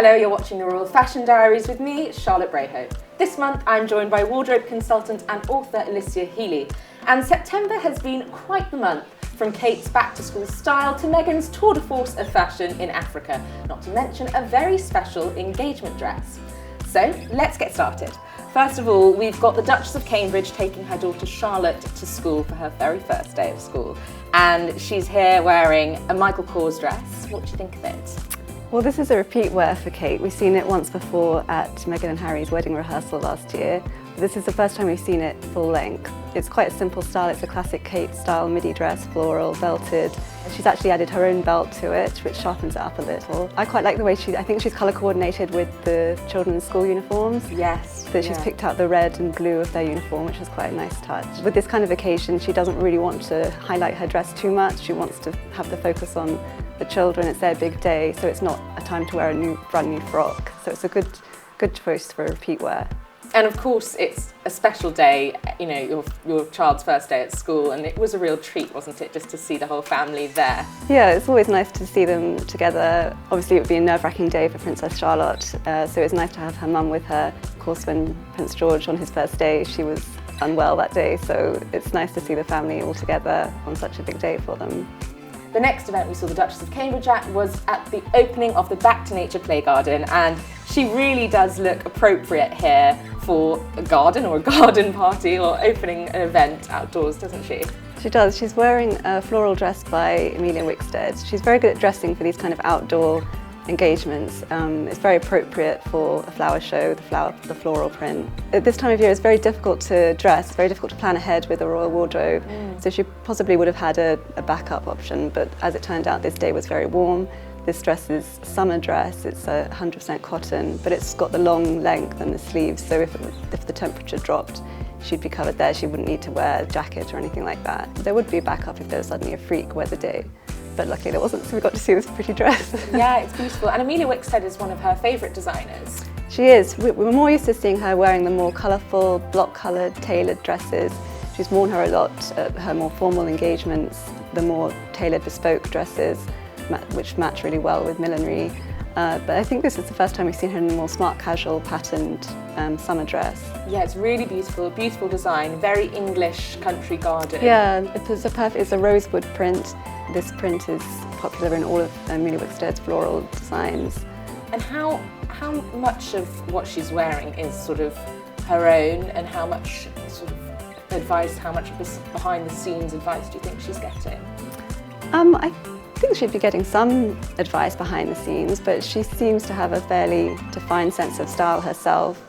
Hello, you're watching the Royal Fashion Diaries with me, Charlotte Brayhope. This month I'm joined by wardrobe consultant and author Alicia Healey. And September has been quite the month, from Kate's back-to-school style to Meghan's tour de force of fashion in Africa, not to mention a very special engagement dress. So let's get started. First of all, we've got the Duchess of Cambridge taking her daughter Charlotte to school for her very first day of school. And she's here wearing a Michael Kors dress. What do you think of it? Well, this is a repeat wear for Kate. We've seen it once before at Meghan and Harry's wedding rehearsal last year. This is the first time we've seen it full length. It's quite a simple style. It's a classic Kate style midi dress, floral, belted. She's actually added her own belt to it, which sharpens it up a little. I quite like the way I think she's colour coordinated with the children's school uniforms. Yes. So she's picked out the red and blue of their uniform, which is quite a nice touch. With this kind of occasion, she doesn't really want to highlight her dress too much. She wants to have the focus on the children. It's their big day, so it's not a time to wear a brand new frock. So it's a good choice for a repeat wear. And of course, it's a special day, you know, your child's first day at school, and it was a real treat, wasn't it, just to see the whole family there? Yeah, it's always nice to see them together. Obviously, it would be a nerve-wracking day for Princess Charlotte, so it's nice to have her mum with her. Of course, when Prince George, on his first day, she was unwell that day, so it's nice to see the family all together on such a big day for them. The next event we saw the Duchess of Cambridge at was at the opening of the Back to Nature play garden, and she really does look appropriate here for a garden or a garden party or opening an event outdoors, doesn't she? She does. She's wearing a floral dress by Emilia Wickstead. She's very good at dressing for these kind of outdoor engagements. It's very appropriate for a flower show, the floral print. At this time of year it's very difficult to dress, very difficult to plan ahead with a royal wardrobe, so she possibly would have had a backup option, but as it turned out this day was very warm. This dress is a summer dress, it's 100% cotton, but it's got the long length and the sleeves, so if the temperature dropped, she'd be covered there. She wouldn't need to wear a jacket or anything like that. There would be a backup if there was suddenly a freak weather day. But luckily there wasn't, so we got to see this pretty dress. Yeah, it's beautiful. And Emilia Wickstead is one of her favourite designers. She is. We're more used to seeing her wearing the more colourful, block-coloured, tailored dresses. She's worn her a lot at her more formal engagements, the more tailored, bespoke dresses, which match really well with millinery. But I think this is the first time we've seen her in a more smart, casual, patterned summer dress. Yeah, it's really beautiful, a beautiful design, very English country garden. Yeah, it's a rosewood print. This print is popular in all of Emilia Wickstead's floral designs. And how much of what she's wearing is sort of her own, and how much sort of advice, how much behind the scenes advice do you think she's getting? I think she'd be getting some advice behind the scenes, but she seems to have a fairly defined sense of style herself.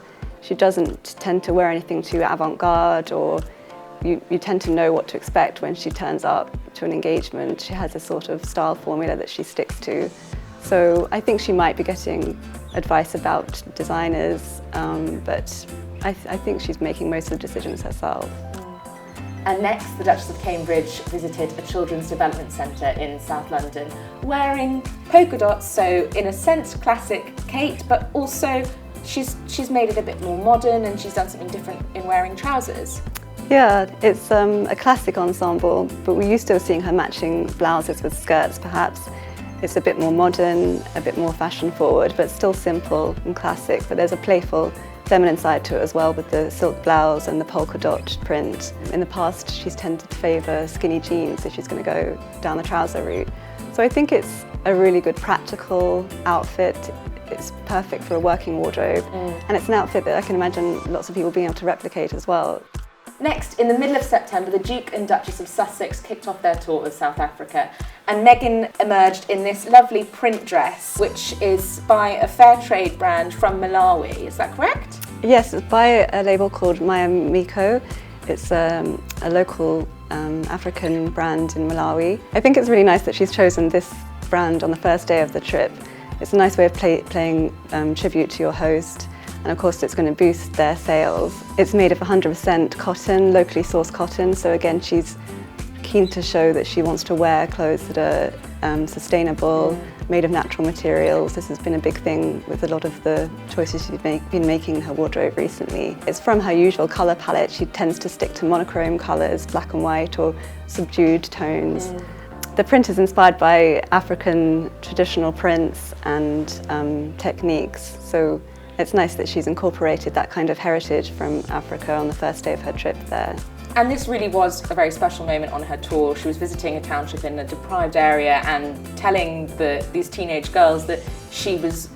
She doesn't tend to wear anything too avant-garde, or you tend to know what to expect when she turns up to an engagement. She has a sort of style formula that she sticks to. So I think she might be getting advice about designers, but I think she's making most of the decisions herself. And next, the Duchess of Cambridge visited a children's development centre in South London, wearing polka dots, so in a sense classic Kate, but also she's made it a bit more modern, and she's done something different in wearing trousers. Yeah, it's a classic ensemble, but we're used to seeing her matching blouses with skirts perhaps. It's a bit more modern, a bit more fashion forward, but still simple and classic, but there's a playful feminine side to it as well, with the silk blouse and the polka dot print. In the past, she's tended to favour skinny jeans if she's going to go down the trouser route. So I think it's a really good practical outfit. It's perfect for a working wardrobe, and it's an outfit that I can imagine lots of people being able to replicate as well. Next, in the middle of September, the Duke and Duchess of Sussex kicked off their tour of South Africa, and Meghan emerged in this lovely print dress, which is by a fair trade brand from Malawi. Is that correct? Yes, it's by a label called Myamiko. It's a local African brand in Malawi. I think it's really nice that she's chosen this brand on the first day of the trip. It's a nice way of paying tribute to your host. And of course it's going to boost their sales. It's made of 100% cotton, locally sourced cotton, so again she's keen to show that she wants to wear clothes that are sustainable, made of natural materials. This has been a big thing with a lot of the choices she's been making in her wardrobe recently. It's from her usual colour palette. She tends to stick to monochrome colours, black and white or subdued tones. The print is inspired by African traditional prints and techniques, so it's nice that she's incorporated that kind of heritage from Africa on the first day of her trip there. And this really was a very special moment on her tour. She was visiting a township in a deprived area and telling these teenage girls that she was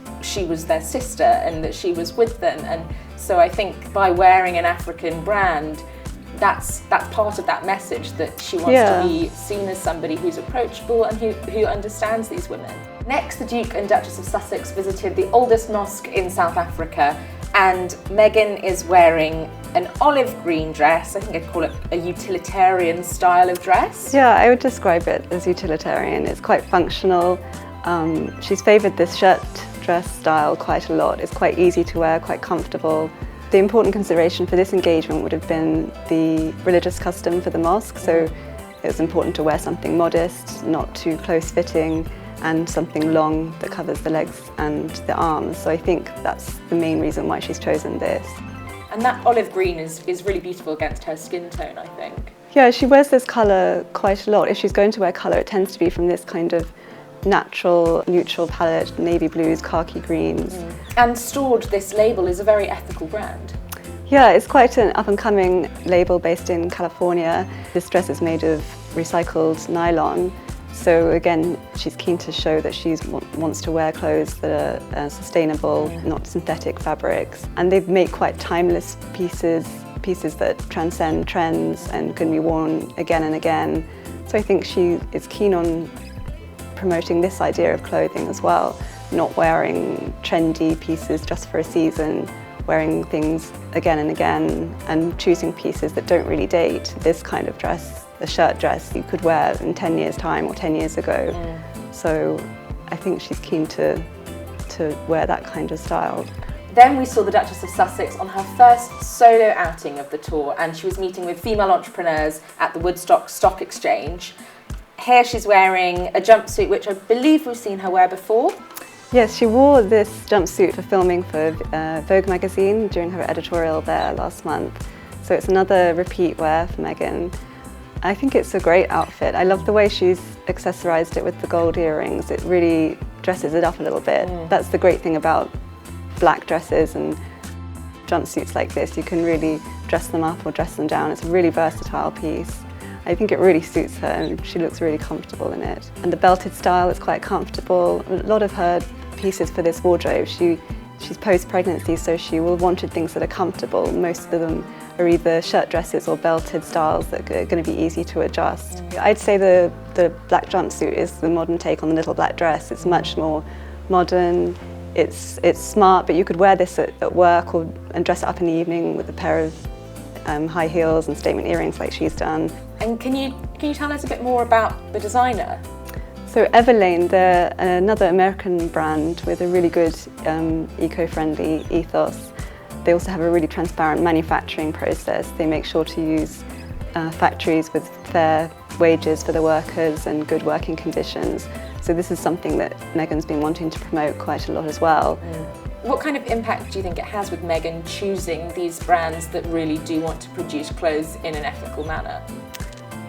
their sister and that she was with them. And so I think by wearing an African brand, that's part of that message, that she wants to be seen as somebody who's approachable and who understands these women. Next, the Duke and Duchess of Sussex visited the oldest mosque in South Africa, and Meghan is wearing an olive green dress. I think I'd call it a utilitarian style of dress. Yeah, I would describe it as utilitarian. It's quite functional. She's favoured this shirt dress style quite a lot. It's quite easy to wear, quite comfortable. The important consideration for this engagement would have been the religious custom for the mosque, so it was important to wear something modest, not too close-fitting, and something long that covers the legs and the arms. So I think that's the main reason why she's chosen this. And that olive green is really beautiful against her skin tone, I think. Yeah, she wears this colour quite a lot. If she's going to wear colour, it tends to be from this kind of natural, neutral palette, navy blues, khaki greens. And Staud, this label, is a very ethical brand. Yeah, it's quite an up-and-coming label based in California. This dress is made of recycled nylon. So again, she's keen to show that she wants to wear clothes that are sustainable, not synthetic fabrics. And they make quite timeless pieces that transcend trends and can be worn again and again. So I think she is keen on promoting this idea of clothing as well, not wearing trendy pieces just for a season, wearing things again and again, and choosing pieces that don't really date. This kind of dress, the shirt dress, you could wear in 10 years' time or 10 years ago. So I think she's keen to wear that kind of style. Then we saw the Duchess of Sussex on her first solo outing of the tour, and she was meeting with female entrepreneurs at the Woodstock Stock Exchange. Here she's wearing a jumpsuit, which I believe we've seen her wear before. Yes, she wore this jumpsuit for filming for Vogue magazine during her editorial there last month. So it's another repeat wear for Meghan. I think it's a great outfit. I love the way she's accessorised it with the gold earrings. It really dresses it up a little bit. That's the great thing about black dresses and jumpsuits like this. You can really dress them up or dress them down. It's a really versatile piece. I think it really suits her and she looks really comfortable in it. And the belted style is quite comfortable. A lot of her pieces for this wardrobe, she's post-pregnancy, so she will wanted things that are comfortable. Most of them are either shirt dresses or belted styles that are going to be easy to adjust. I'd say the black jumpsuit is the modern take on the little black dress. It's much more modern, it's smart, but you could wear this at work and dress it up in the evening with a pair of high heels and statement earrings like she's done. And can you tell us a bit more about the designer? So Everlane, they're another American brand with a really good eco-friendly ethos. They also have a really transparent manufacturing process. They make sure to use factories with fair wages for the workers and good working conditions. So this is something that Meghan's been wanting to promote quite a lot as well. What kind of impact do you think it has with Meghan choosing these brands that really do want to produce clothes in an ethical manner?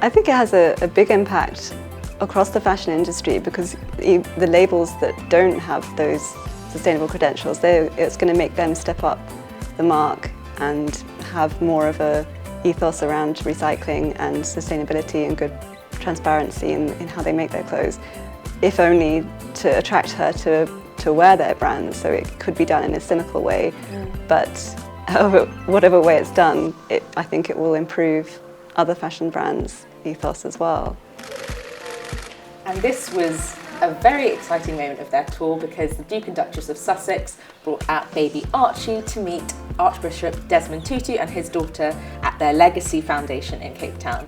I think it has a big impact across the fashion industry, because the labels that don't have those sustainable credentials, it's going to make them step up the mark and have more of a ethos around recycling and sustainability and good transparency in how they make their clothes, if only to attract her to wear their brands. So it could be done in a cynical way, but whatever way it's done, I think it will improve other fashion brands' ethos as well. And this was a very exciting moment of their tour, because the Duke and Duchess of Sussex brought out baby Archie to meet Archbishop Desmond Tutu and his daughter at their Legacy Foundation in Cape Town.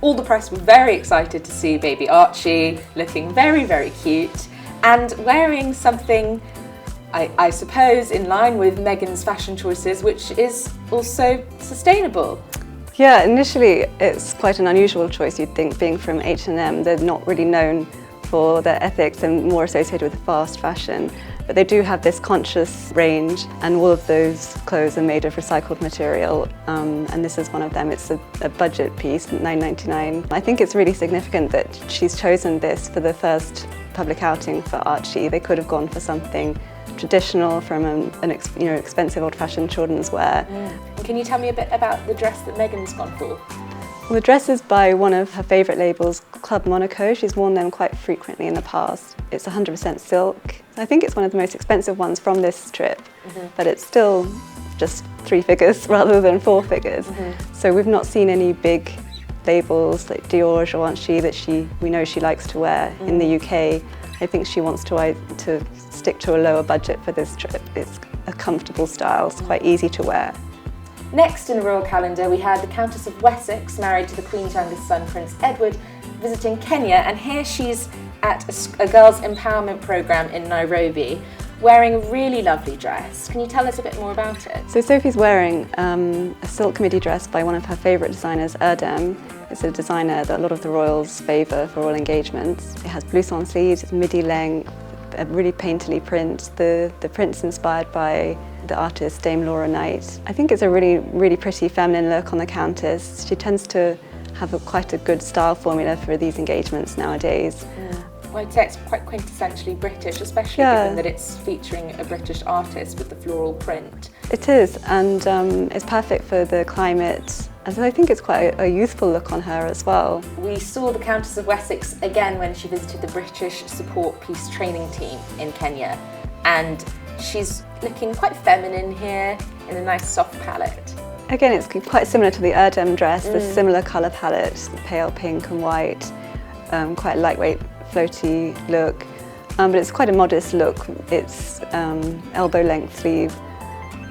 All the press were very excited to see baby Archie, looking very, very cute, and wearing something, I suppose, in line with Meghan's fashion choices, which is also sustainable. Yeah, initially it's quite an unusual choice, you'd think, being from H&M. They're not really known for their ethics and more associated with fast fashion. But they do have this conscious range, and all of those clothes are made of recycled material, and this is one of them. It's a budget piece, $9.99. I think it's really significant that she's chosen this for the first public outing for Archie. They could have gone for something traditional from an expensive old-fashioned children's wear. Can you tell me a bit about the dress that Meghan's gone for? Well, the dress is by one of her favourite labels, Club Monaco. She's worn them quite frequently in the past. It's 100% silk. I think it's one of the most expensive ones from this trip, but it's still just 3 figures rather than 4 figures. So we've not seen any big labels like Dior or Givenchy that we know she likes to wear in the UK. I think she wants to stick to a lower budget for this trip. It's a comfortable style, it's quite easy to wear. Next in the royal calendar, we had the Countess of Wessex, married to the Queen's youngest son, Prince Edward, visiting Kenya, and here she's at a girls' empowerment programme in Nairobi, wearing a really lovely dress. Can you tell us a bit more about it? So Sophie's wearing a silk midi dress by one of her favourite designers, Erdem. It's a designer that a lot of the royals favour for royal engagements. It has blouson sleeves, it's midi length, a really painterly print. The print's inspired by the artist Dame Laura Knight. I think it's a really pretty feminine look on the Countess. She tends to have quite a good style formula for these engagements nowadays. Well, I'd say it's quite quintessentially British, especially given that it's featuring a British artist with the floral print. It is, and it's perfect for the climate. And so I think it's quite a youthful look on her as well. We saw the Countess of Wessex again when she visited the British Support Peace Training Team in Kenya, and she's looking quite feminine here in a nice soft palette. Again, it's quite similar to the Erdem dress, the similar colour palette, the pale pink and white, quite a lightweight, floaty look, but it's quite a modest look. It's elbow length sleeve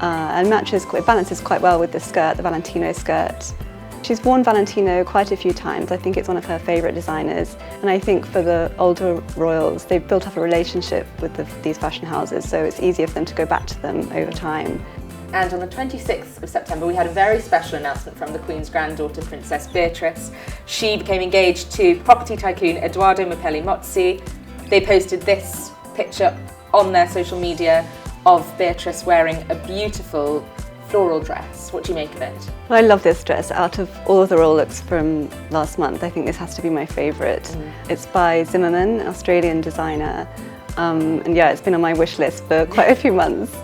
and it balances quite well with the skirt, the Valentino skirt. She's worn Valentino quite a few times. I think it's one of her favourite designers, and I think for the older royals, they've built up a relationship with these fashion houses, so it's easier for them to go back to them over time. And on the 26th of September, we had a very special announcement from the Queen's granddaughter, Princess Beatrice. She became engaged to property tycoon Edoardo Mozzi. They posted this picture on their social media of Beatrice wearing a beautiful floral dress. What do you make of it? Well, I love this dress. Out of all of the royal looks from last month, I think this has to be my favourite. It's by Zimmerman, an Australian designer, and yeah, it's been on my wish list for quite a few months.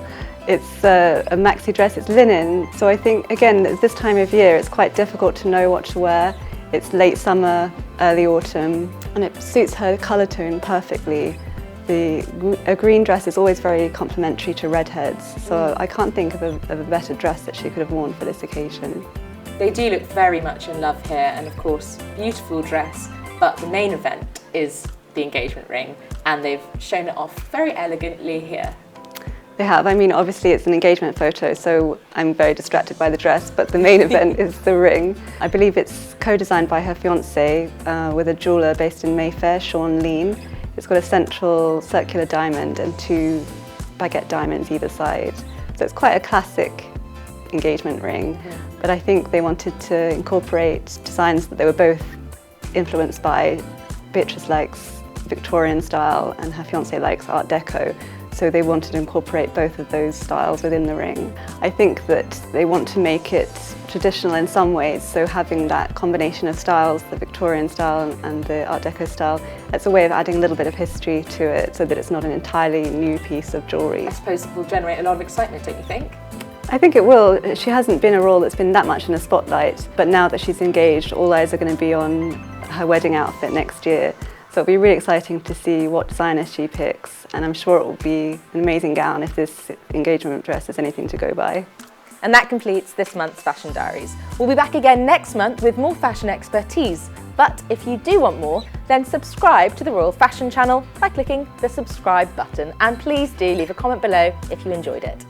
It's a maxi dress, it's linen, so I think, again, at this time of year, it's quite difficult to know what to wear. It's late summer, early autumn, and it suits her colour tone perfectly. A green dress is always very complementary to redheads, so I can't think of a better dress that she could have worn for this occasion. They do look very much in love here, and of course, beautiful dress, but the main event is the engagement ring, and they've shown it off very elegantly here. They have. I mean, obviously it's an engagement photo, so I'm very distracted by the dress, but the main event is the ring. I believe it's co-designed by her fiancé with a jeweller based in Mayfair, Sean Lean. It's got a central circular diamond and 2 baguette diamonds either side. So it's quite a classic engagement ring, but I think they wanted to incorporate designs that they were both influenced by. Beatrice likes Victorian style and her fiancé likes Art Deco. So they wanted to incorporate both of those styles within the ring. I think that they want to make it traditional in some ways, so having that combination of styles, the Victorian style and the Art Deco style, it's a way of adding a little bit of history to it so that it's not an entirely new piece of jewellery. I suppose it will generate a lot of excitement, don't you think? I think it will. She hasn't been a royal that's been that much in the spotlight, but now that she's engaged, all eyes are going to be on her wedding outfit next year. So it'll be really exciting to see what designer she picks, and I'm sure it will be an amazing gown if this engagement dress is anything to go by. And that completes this month's Fashion Diaries. We'll be back again next month with more fashion expertise. But if you do want more, then subscribe to the Royal Fashion channel by clicking the subscribe button. And please do leave a comment below if you enjoyed it.